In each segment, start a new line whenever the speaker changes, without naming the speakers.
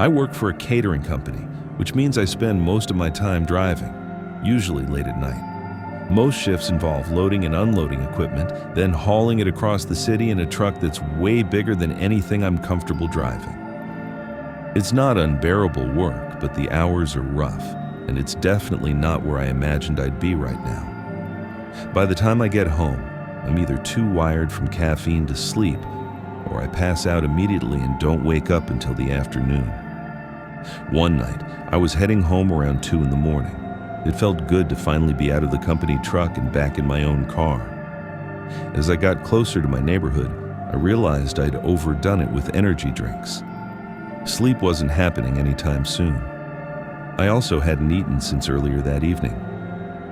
I work for a catering company, which means I spend most of my time driving, usually late at night. Most shifts involve loading and unloading equipment, then hauling it across the city in a truck that's way bigger than anything I'm comfortable driving. It's not unbearable work, but the hours are rough, and it's definitely not where I imagined I'd be right now. By the time I get home, I'm either too wired from caffeine to sleep, or I pass out immediately and don't wake up until the afternoon. One night, I was heading home around 2 in the morning. It felt good to finally be out of the company truck and back in my own car. As I got closer to my neighborhood, I realized I'd overdone it with energy drinks. Sleep wasn't happening anytime soon. I also hadn't eaten since earlier that evening.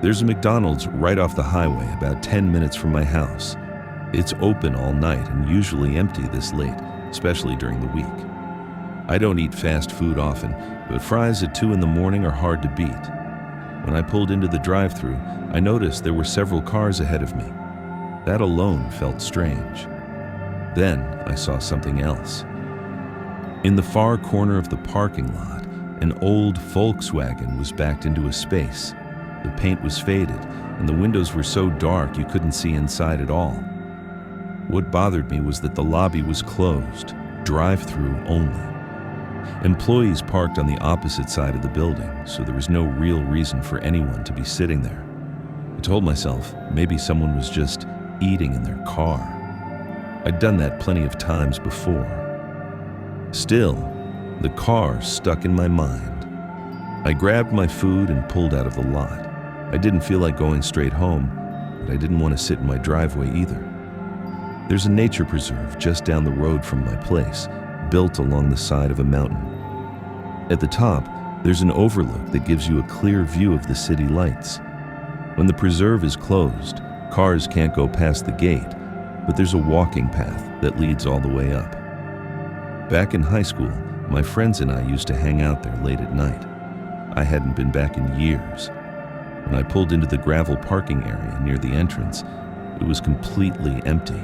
There's a McDonald's right off the highway about 10 minutes from my house. It's open all night and usually empty this late, especially during the week. I don't eat fast food often, but fries at 2 in the morning are hard to beat. When I pulled into the drive-thru, I noticed there were several cars ahead of me. That alone felt strange. Then I saw something else. In the far corner of the parking lot, an old Volkswagen was backed into a space. The paint was faded, and the windows were so dark you couldn't see inside at all. What bothered me was that the lobby was closed, drive-thru only. Employees parked on the opposite side of the building, so there was no real reason for anyone to be sitting there. I told myself maybe someone was just eating in their car. I'd done that plenty of times before. Still, the car stuck in my mind. I grabbed my food and pulled out of the lot. I didn't feel like going straight home, but I didn't want to sit in my driveway either. There's a nature preserve just down the road from my place, built along the side of a mountain. At the top, there's an overlook that gives you a clear view of the city lights. When the preserve is closed, cars can't go past the gate, but there's a walking path that leads all the way up. Back in high school, my friends and I used to hang out there late at night. I hadn't been back in years. When I pulled into the gravel parking area near the entrance, it was completely empty.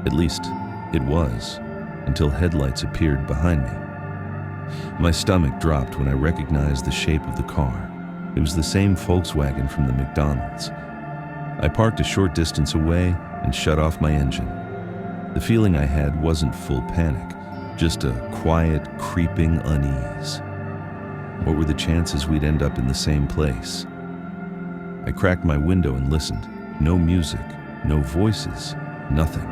At least, it was, until headlights appeared behind me. My stomach dropped when I recognized the shape of the car. It was the same Volkswagen from the McDonald's. I parked a short distance away and shut off my engine. The feeling I had wasn't full panic, just a quiet, creeping unease. What were the chances we'd end up in the same place? I cracked my window and listened. No music, no voices, nothing.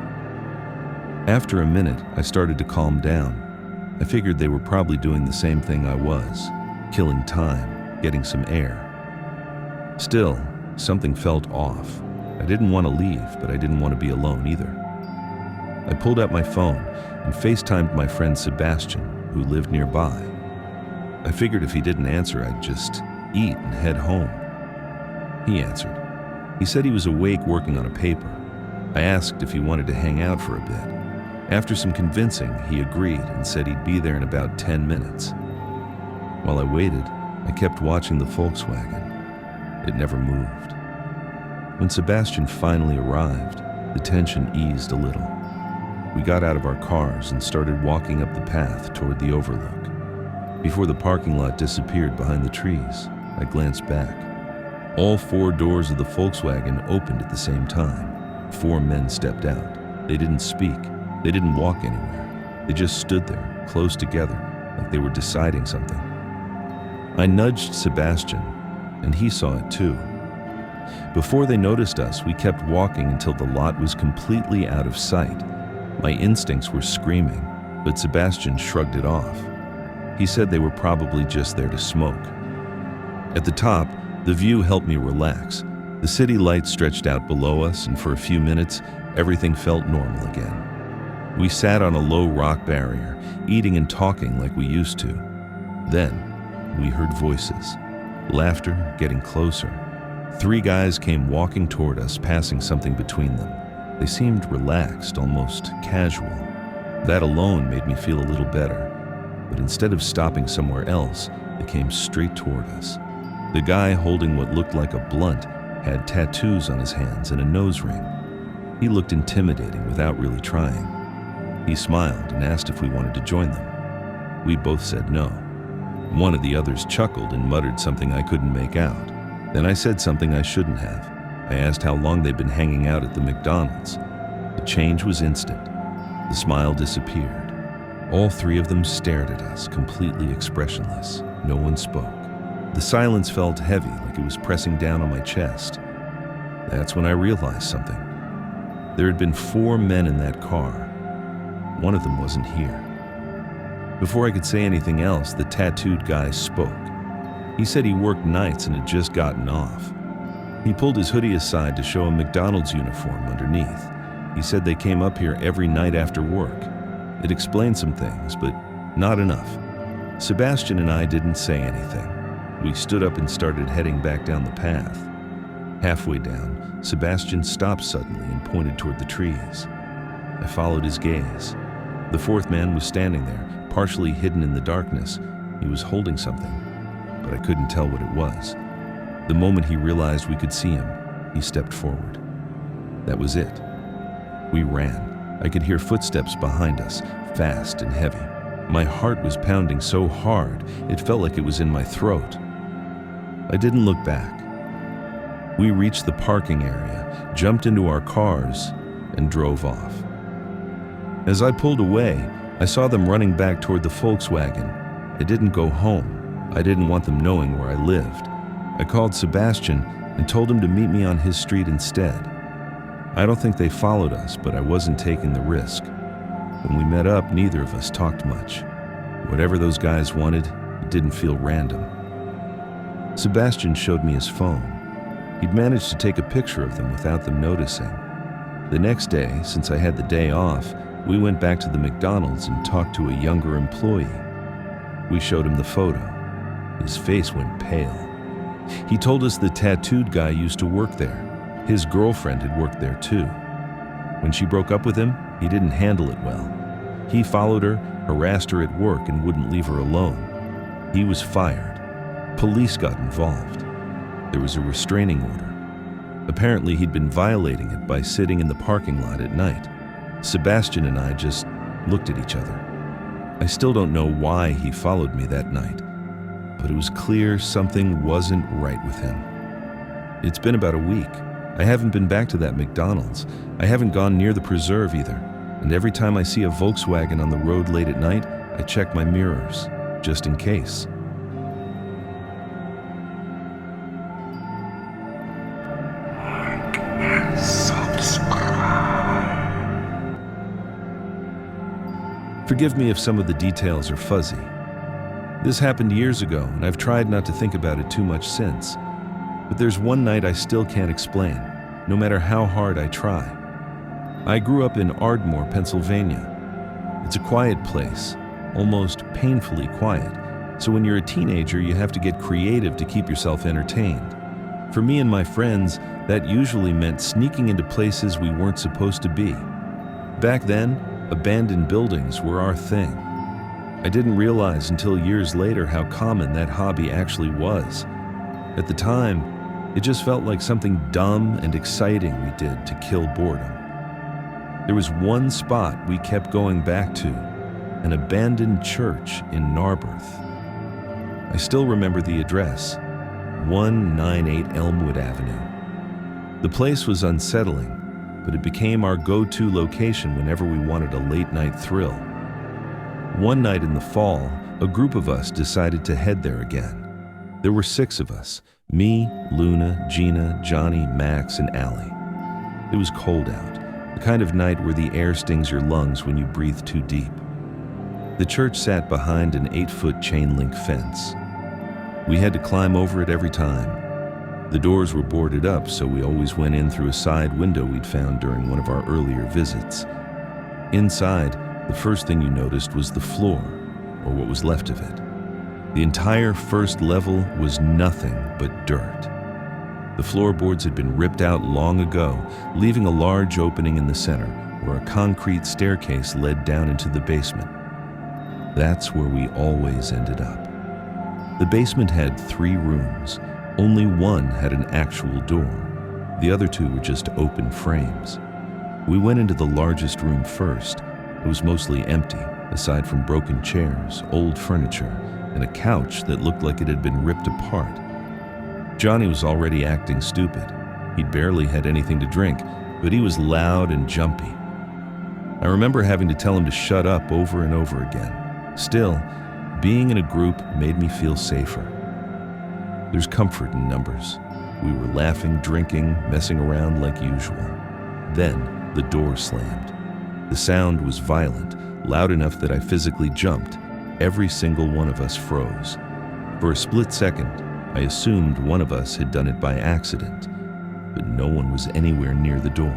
After a minute, I started to calm down. I figured they were probably doing the same thing I was, killing time, getting some air. Still, something felt off. I didn't want to leave, but I didn't want to be alone either. I pulled out my phone and FaceTimed my friend Sebastian, who lived nearby. I figured if he didn't answer, I'd just eat and head home. He answered. He said he was awake working on a paper. I asked if he wanted to hang out for a bit. After some convincing, he agreed and said he'd be there in about 10 minutes. While I waited, I kept watching the Volkswagen. It never moved. When Sebastian finally arrived, the tension eased a little. We got out of our cars and started walking up the path toward the overlook. Before the parking lot disappeared behind the trees, I glanced back. All 4 doors of the Volkswagen opened at the same time. 4 men stepped out. They didn't speak. They didn't walk anywhere. They just stood there, close together, like they were deciding something. I nudged Sebastian, and he saw it too. Before they noticed us, we kept walking until the lot was completely out of sight. My instincts were screaming, but Sebastian shrugged it off. He said they were probably just there to smoke. At the top, the view helped me relax. The city lights stretched out below us, and for a few minutes, everything felt normal again. We sat on a low rock barrier, eating and talking like we used to. Then, we heard voices. Laughter getting closer. 3 guys came walking toward us, passing something between them. They seemed relaxed, almost casual. That alone made me feel a little better. But instead of stopping somewhere else, they came straight toward us. The guy holding what looked like a blunt had tattoos on his hands and a nose ring. He looked intimidating without really trying. He smiled and asked if we wanted to join them. We both said no. One of the others chuckled and muttered something I couldn't make out. Then I said something I shouldn't have. I asked how long they'd been hanging out at the McDonald's. The change was instant. The smile disappeared. All three of them stared at us, completely expressionless. No one spoke. The silence felt heavy, like it was pressing down on my chest. That's when I realized something. There had been 4 men in that car. One of them wasn't here. Before I could say anything else, the tattooed guy spoke. He said he worked nights and had just gotten off. He pulled his hoodie aside to show a McDonald's uniform underneath. He said they came up here every night after work. It explained some things, but not enough. Sebastian and I didn't say anything. We stood up and started heading back down the path. Halfway down, Sebastian stopped suddenly and pointed toward the trees. I followed his gaze. The 4th man was standing there, partially hidden in the darkness. He was holding something, but I couldn't tell what it was. The moment he realized we could see him, he stepped forward. That was it. We ran. I could hear footsteps behind us, fast and heavy. My heart was pounding so hard, it felt like it was in my throat. I didn't look back. We reached the parking area, jumped into our cars, and drove off. As I pulled away, I saw them running back toward the Volkswagen. I didn't go home. I didn't want them knowing where I lived. I called Sebastian and told him to meet me on his street instead. I don't think they followed us, but I wasn't taking the risk. When we met up, neither of us talked much. Whatever those guys wanted, it didn't feel random. Sebastian showed me his phone. He'd managed to take a picture of them without them noticing. The next day, since I had the day off, we went back to the McDonald's and talked to a younger employee. We showed him the photo. His face went pale. He told us the tattooed guy used to work there. His girlfriend had worked there too. When she broke up with him, he didn't handle it well. He followed her, harassed her at work, and wouldn't leave her alone. He was fired. Police got involved. There was a restraining order. Apparently, he'd been violating it by sitting in the parking lot at night. Sebastian and I just looked at each other. I still don't know why he followed me that night, but it was clear something wasn't right with him. It's been about a week. I haven't been back to that McDonald's. I haven't gone near the preserve either. And every time I see a Volkswagen on the road late at night, I check my mirrors, just in case. Forgive me if some of the details are fuzzy. This happened years ago, and I've tried not to think about it too much since. But there's one night I still can't explain, no matter how hard I try. I grew up in Ardmore, Pennsylvania. It's a quiet place, almost painfully quiet, so when you're a teenager, you have to get creative to keep yourself entertained. For me and my friends, that usually meant sneaking into places we weren't supposed to be. Back then, abandoned buildings were our thing. I didn't realize until years later how common that hobby actually was. At the time, it just felt like something dumb and exciting we did to kill boredom. There was one spot we kept going back to, an abandoned church in Narberth. I still remember the address, 198 Elmwood Avenue. The place was unsettling, but it became our go-to location whenever we wanted a late-night thrill. One night in the fall, a group of us decided to head there again. There were 6 of us, me, Luna, Gina, Johnny, Max, and Allie. It was cold out, the kind of night where the air stings your lungs when you breathe too deep. The church sat behind an 8-foot chain-link fence. We had to climb over it every time. The doors were boarded up, so we always went in through a side window we'd found during one of our earlier visits. Inside, the first thing you noticed was the floor, or what was left of it. The entire first level was nothing but dirt. The floorboards had been ripped out long ago, leaving a large opening in the center where a concrete staircase led down into the basement. That's where we always ended up. The basement had 3 rooms. Only one had an actual door. The other 2 were just open frames. We went into the largest room first. It was mostly empty. aside from broken chairs, old furniture, and a couch that looked like it had been ripped apart. Johnny was already acting stupid. He'd barely had anything to drink, but he was loud and jumpy. I remember having to tell him to shut up over and over again. Still, being in a group made me feel safer. There's comfort in numbers. We were laughing, drinking, messing around like usual. Then the door slammed. The sound was violent, loud enough that I physically jumped. Every single one of us froze. For a split second, I assumed one of us had done it by accident, but no one was anywhere near the door.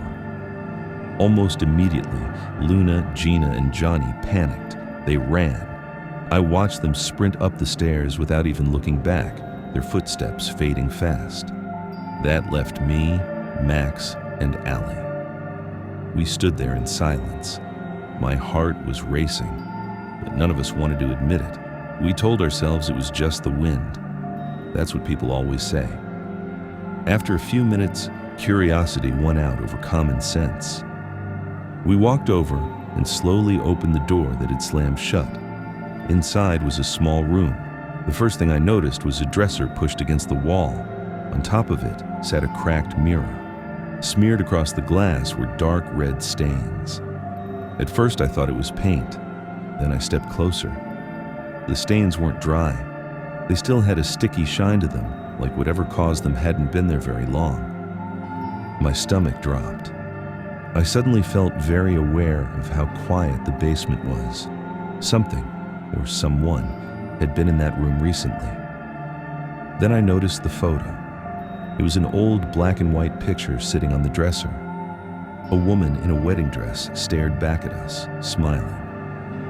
Almost immediately, Luna, Gina, and Johnny panicked. They ran. I watched them sprint up the stairs without even looking back, their footsteps fading fast. That left me, Max, and Allie. We stood there in silence. My heart was racing, but none of us wanted to admit it. We told ourselves it was just the wind. That's what people always say. After a few minutes, curiosity won out over common sense. We walked over and slowly opened the door that had slammed shut. Inside was a small room. The first thing I noticed was a dresser pushed against the wall. On top of it sat a cracked mirror. Smeared across the glass were dark red stains. At first I thought it was paint. Then I stepped closer. The stains weren't dry. They still had a sticky shine to them, like whatever caused them hadn't been there very long. My stomach dropped. I suddenly felt very aware of how quiet the basement was. Something, or someone, had been in that room recently. Then I noticed the photo. It was an old black and white picture sitting on the dresser. A woman in a wedding dress stared back at us, smiling.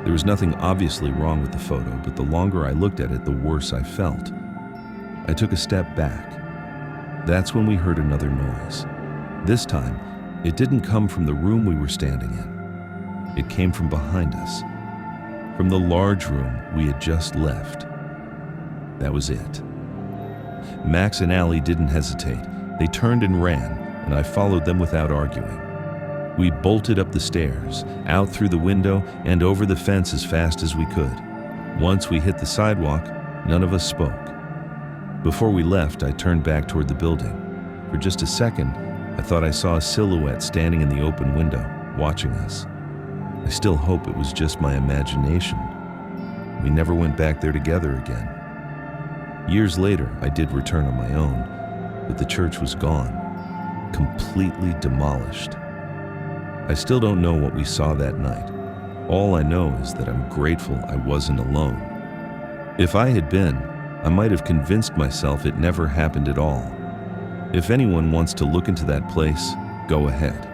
There was nothing obviously wrong with the photo, but the longer I looked at it, the worse I felt. I took a step back. That's when we heard another noise. This time, it didn't come from the room we were standing in. It came from behind us, from the large room we had just left. That was it. Max and Allie didn't hesitate. They turned and ran, and I followed them without arguing. We bolted up the stairs, out through the window, and over the fence as fast as we could. Once we hit the sidewalk, none of us spoke. Before we left, I turned back toward the building. For just a second, I thought I saw a silhouette standing in the open window, watching us. I still hope it was just my imagination. We never went back there together again. Years later, I did return on my own, but the church was gone, completely demolished. I still don't know what we saw that night. All I know is that I'm grateful I wasn't alone. If I had been, I might have convinced myself it never happened at all. If anyone wants to look into that place, go ahead.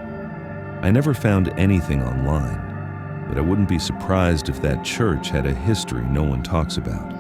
I never found anything online, but I wouldn't be surprised if that church had a history no one talks about.